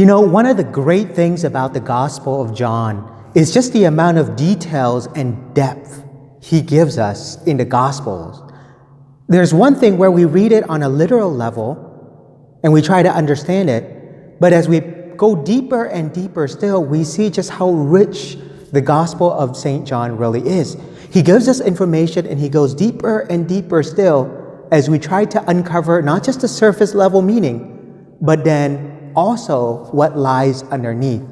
One of the great things about the Gospel of John is just the amount of details and depth he gives us in the Gospels. There's one thing where we read it on a literal level and we try to understand it, but as we go deeper and deeper still, we see just how rich the Gospel of St. John really is. He gives us information and he goes deeper and deeper still as we try to uncover not just the surface level meaning, but then also what lies underneath.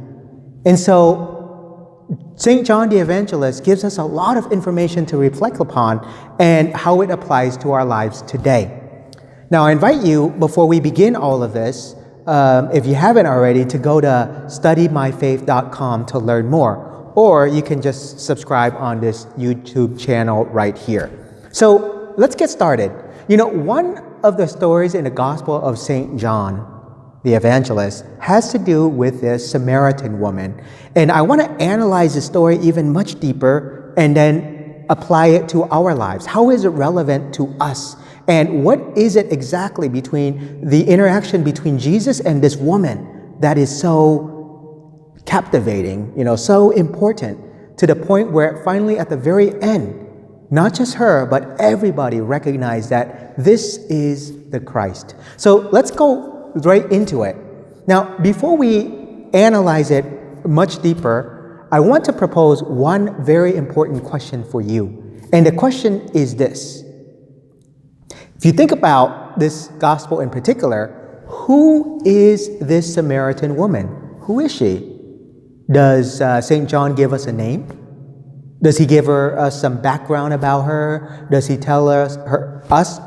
And so St. John the Evangelist gives us a lot of information to reflect upon and how it applies to our lives today. Now, I invite you, before we begin all of this, if you haven't already, to go to studymyfaith.com to learn more, or you can just subscribe on this YouTube channel right here. So let's get started. One of the stories in the Gospel of St. John the Evangelist has to do with this Samaritan woman. And I want to analyze the story even much deeper and then apply it to our lives. How is it relevant to us? And what is it exactly between the interaction between Jesus and this woman that is so captivating, so important, to the point where finally at the very end, not just her, but everybody recognized that this is the Christ. So let's go right into it. Now, before we analyze it much deeper, I want to propose one very important question for you. And the question is this. If you think about this gospel in particular, who is this Samaritan woman? Who is she? Does St. John give us a name? Does he give her some background about her? Does he tell us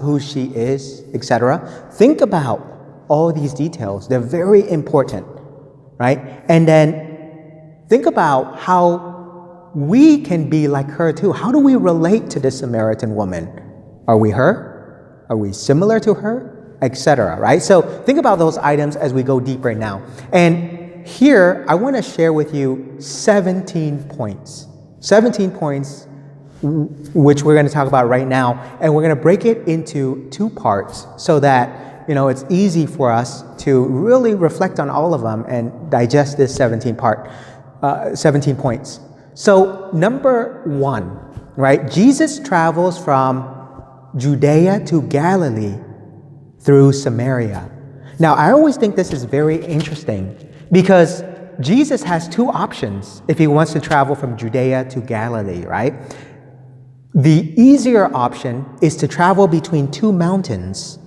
who she is, etc.? Think about all these details. They're very important, right? And then think about how we can be like her too. How do we relate to this Samaritan woman? Are we her? Are we similar to her? Etc., right? So think about those items as we go deeper now. And here, I want to share with you 17 points. 17 points, which we're going to talk about right now. And we're going to break it into two parts so that it's easy for us to really reflect on all of them and digest this 17 points. So number one, right? Jesus travels from Judea to Galilee through Samaria. Now, I always think this is very interesting because Jesus has two options if he wants to travel from Judea to Galilee, right? The easier option is to travel between two mountains.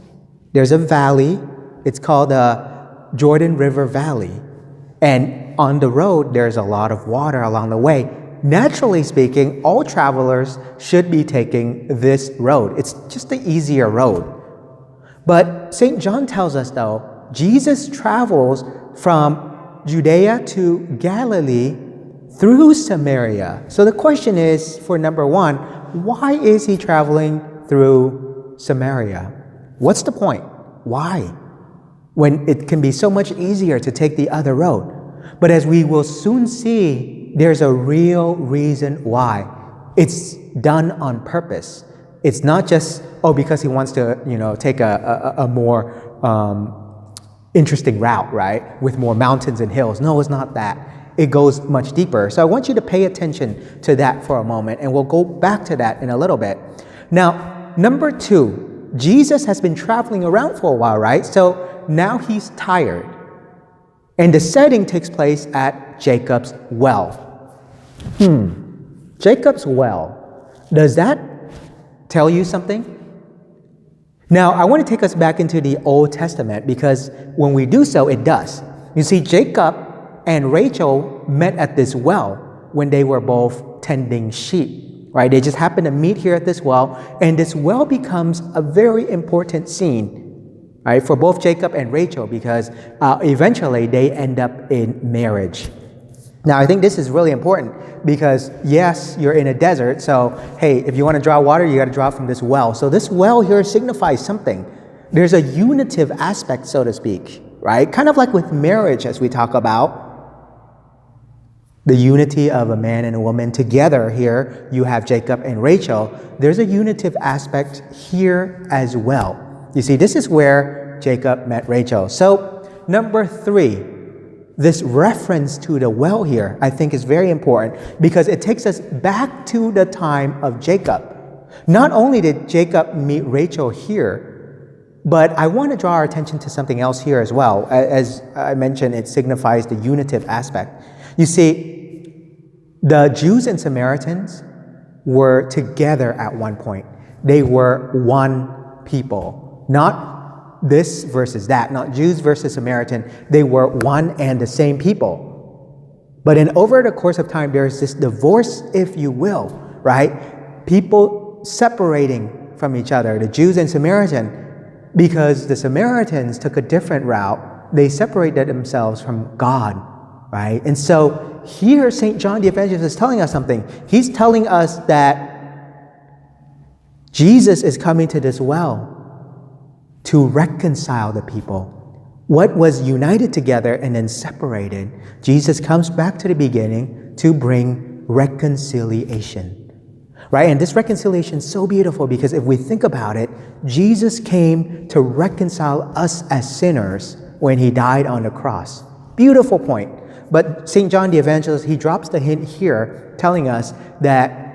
There's a valley, it's called the Jordan River Valley. And on the road, there's a lot of water along the way. Naturally speaking, all travelers should be taking this road. It's just the easier road. But St. John tells us, though, Jesus travels from Judea to Galilee through Samaria. So the question is, for number one, why is he traveling through Samaria? What's the point? Why? When it can be so much easier to take the other road. But as we will soon see, there's a real reason why. It's done on purpose. It's not just, because he wants to, take a more interesting route, right? With more mountains and hills. No, it's not that. It goes much deeper. So I want you to pay attention to that for a moment, and we'll go back to that in a little bit. Now, number two, Jesus has been traveling around for a while, right? So now he's tired. And the setting takes place at Jacob's well. Jacob's well. Does that tell you something? Now, I want to take us back into the Old Testament because when we do so, it does. You see, Jacob and Rachel met at this well when they were both tending sheep. Right? They just happen to meet here at this well, and this well becomes a very important scene, right, for both Jacob and Rachel because eventually they end up in marriage. Now, I think this is really important because, yes, you're in a desert, so, hey, if you want to draw water, you got to draw from this well. So this well here signifies something. There's a unitive aspect, so to speak, right? Kind of like with marriage, as we talk about. The unity of a man and a woman together here, you have Jacob and Rachel. There's a unitive aspect here as well. You see, this is where Jacob met Rachel. So, number three, This reference to the well here, I think, is very important because it takes us back to the time of Jacob. Not only did Jacob meet Rachel here, but I want to draw our attention to something else here as well. As I mentioned, it signifies the unitive aspect. You see, the Jews and Samaritans were together at one point. They were one people, not this versus that, not Jews versus Samaritan. They were one and the same people. But over the course of time, there's this divorce, if you will, right? People separating from each other, the Jews and Samaritan, because the Samaritans took a different route. They separated themselves from God, right? And so here, St. John the Evangelist is telling us something. He's telling us that Jesus is coming to this well to reconcile the people. What was united together and then separated, Jesus comes back to the beginning to bring reconciliation, right? And this reconciliation is so beautiful because if we think about it, Jesus came to reconcile us as sinners when he died on the cross. Beautiful point. But St. John the Evangelist, he drops the hint here telling us that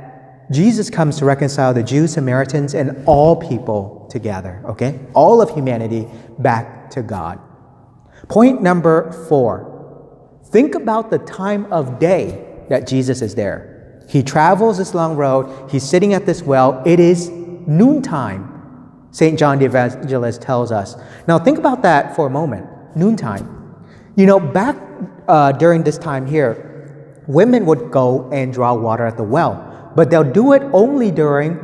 Jesus comes to reconcile the Jews, Samaritans, and all people together, okay? All of humanity back to God. Point number 4. Think about the time of day that Jesus is there. He travels this long road. He's sitting at this well. It is noontime, St. John the Evangelist tells us. Now think about that for a moment. Noontime. You know, back during this time here, women would go and draw water at the well. But they'll do it only during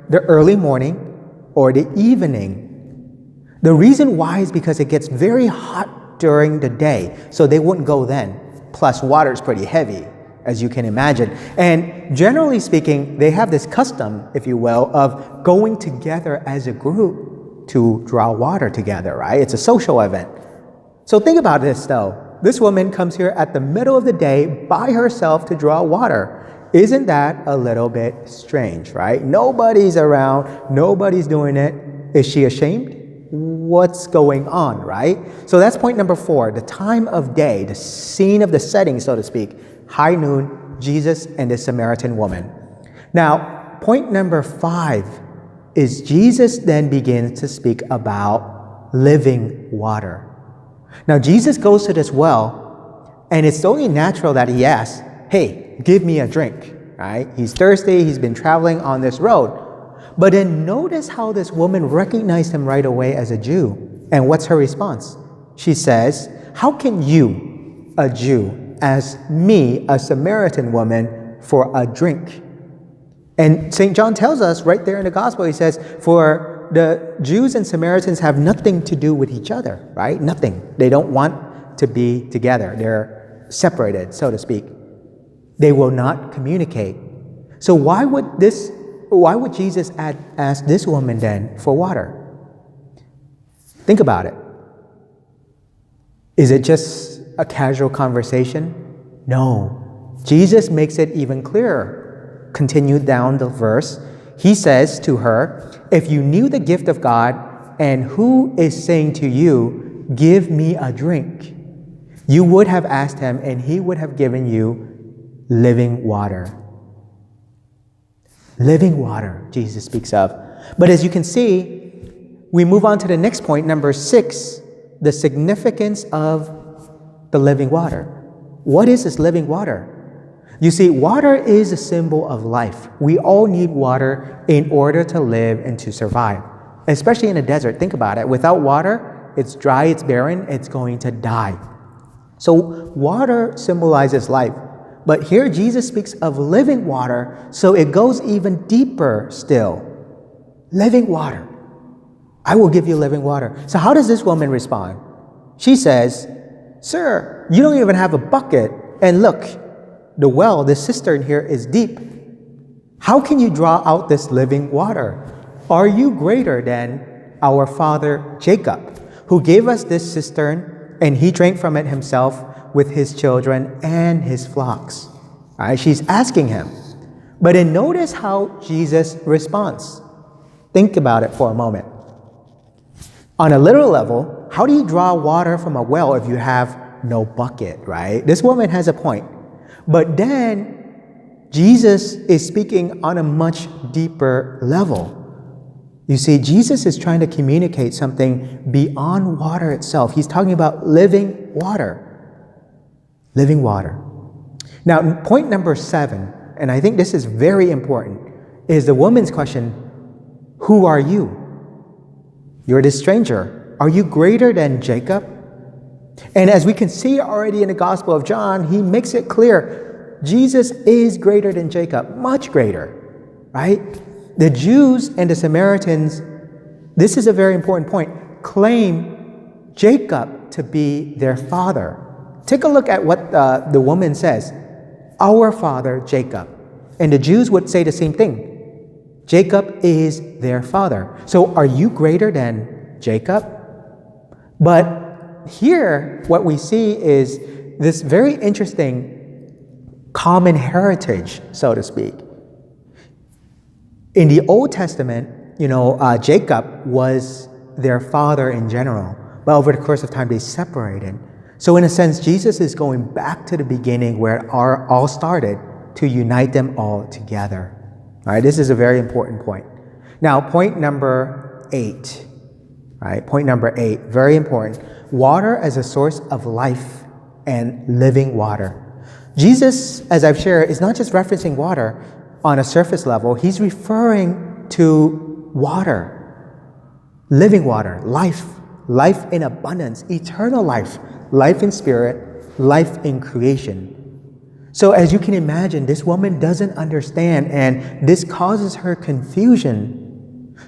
the early morning or the evening. The reason why is because it gets very hot during the day, so they wouldn't go then. Plus, water is pretty heavy, as you can imagine. And generally speaking, they have this custom, if you will, of going together as a group to draw water together, right? It's a social event. So think about this, though. This woman comes here at the middle of the day by herself to draw water. Isn't that a little bit strange, right? Nobody's around. Nobody's doing it. Is she ashamed? What's going on, right? So that's point number 4, the time of day, the scene of the setting, so to speak. High noon, Jesus and the Samaritan woman. Now, point number 5 is Jesus then begins to speak about living water. Now, Jesus goes to this well, and it's only natural that he asks, hey, give me a drink, right? He's thirsty. He's been traveling on this road. But then notice how this woman recognized him right away as a Jew. And what's her response? She says, how can you, a Jew, ask me, a Samaritan woman, for a drink? And St. John tells us right there in the gospel, he says, for the Jews and Samaritans have nothing to do with each other, right? Nothing. They don't want to be together. They're separated, so to speak. They will not communicate. So why would Jesus ask this woman then for water? Think about it. Is it just a casual conversation? No. Jesus makes it even clearer. Continue down the verse. He says to her, if you knew the gift of God and who is saying to you, give me a drink, you would have asked him and he would have given you living water. Living water, Jesus speaks of. But as you can see, we move on to the next point, number 6, the significance of the living water. What is this living water? You see, water is a symbol of life. We all need water in order to live and to survive, especially in a desert. Think about it. Without water, it's dry, it's barren, it's going to die. So water symbolizes life. But here Jesus speaks of living water, so it goes even deeper still. Living water. I will give you living water. So how does this woman respond? She says, sir, you don't even have a bucket. And look, the well, the cistern here is deep. How can you draw out this living water? Are you greater than our father Jacob, who gave us this cistern and he drank from it himself with his children and his flocks? All right, she's asking him. But then notice how Jesus responds. Think about it for a moment. On a literal level, how do you draw water from a well if you have no bucket, right? This woman has a point. But then Jesus is speaking on a much deeper level. You see, Jesus is trying to communicate something beyond water itself. He's talking about living water. Living water. Now, point number 7, and I think this is very important, is the woman's question, who are you? You're this stranger. Are you greater than Jacob? And as we can see already in the Gospel of John, he makes it clear, Jesus is greater than Jacob, much greater, right? The Jews and the Samaritans, this is a very important point, claim Jacob to be their father. Take a look at what the woman says. Our father, Jacob. And the Jews would say the same thing. Jacob is their father. So are you greater than Jacob? But here, what we see is this very interesting common heritage, so to speak. In the Old Testament, Jacob was their father in general. But over the course of time, they separated. So in a sense, Jesus is going back to the beginning where it all started to unite them all together. All right, this is a very important point. Now, point number 8. Right, point number 8, very important. Water as a source of life and living water. Jesus, as I've shared, is not just referencing water on a surface level. He's referring to water, living water, life in abundance, eternal life in spirit, life in creation. So as you can imagine, this woman doesn't understand, and this causes her confusion.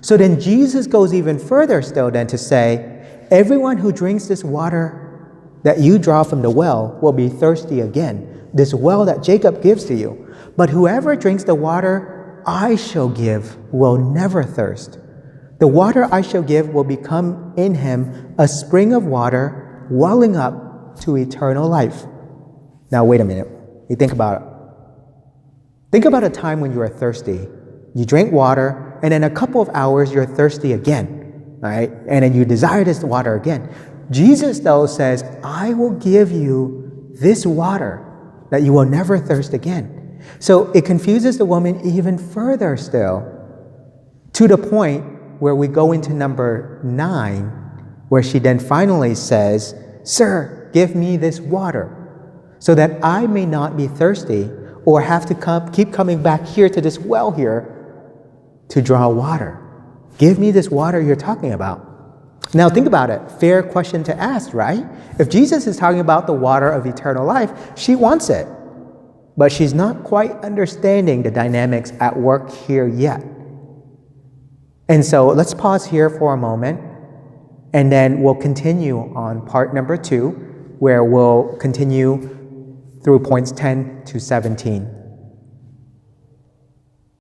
So then Jesus goes even further still than to say, everyone who drinks this water that you draw from the well will be thirsty again, this well that Jacob gives to you. But whoever drinks the water I shall give will never thirst. The water I shall give will become in him a spring of water welling up to eternal life. Now, wait a minute. You think about it. Think about a time when you are thirsty. You drink water, and in a couple of hours, you're thirsty again, right? And then you desire this water again. Jesus, though, says, I will give you this water that you will never thirst again. So it confuses the woman even further still, to the point where we go into number 9, where she then finally says, Sir, give me this water, so that I may not be thirsty or have to keep coming back here to this well here to draw water. Give me this water you're talking about. Now think about it. Fair question to ask, right? If Jesus is talking about the water of eternal life, she wants it. But she's not quite understanding the dynamics at work here yet. And so let's pause here for a moment, and then we'll continue on part number 2, where we'll continue through points 10 to 17.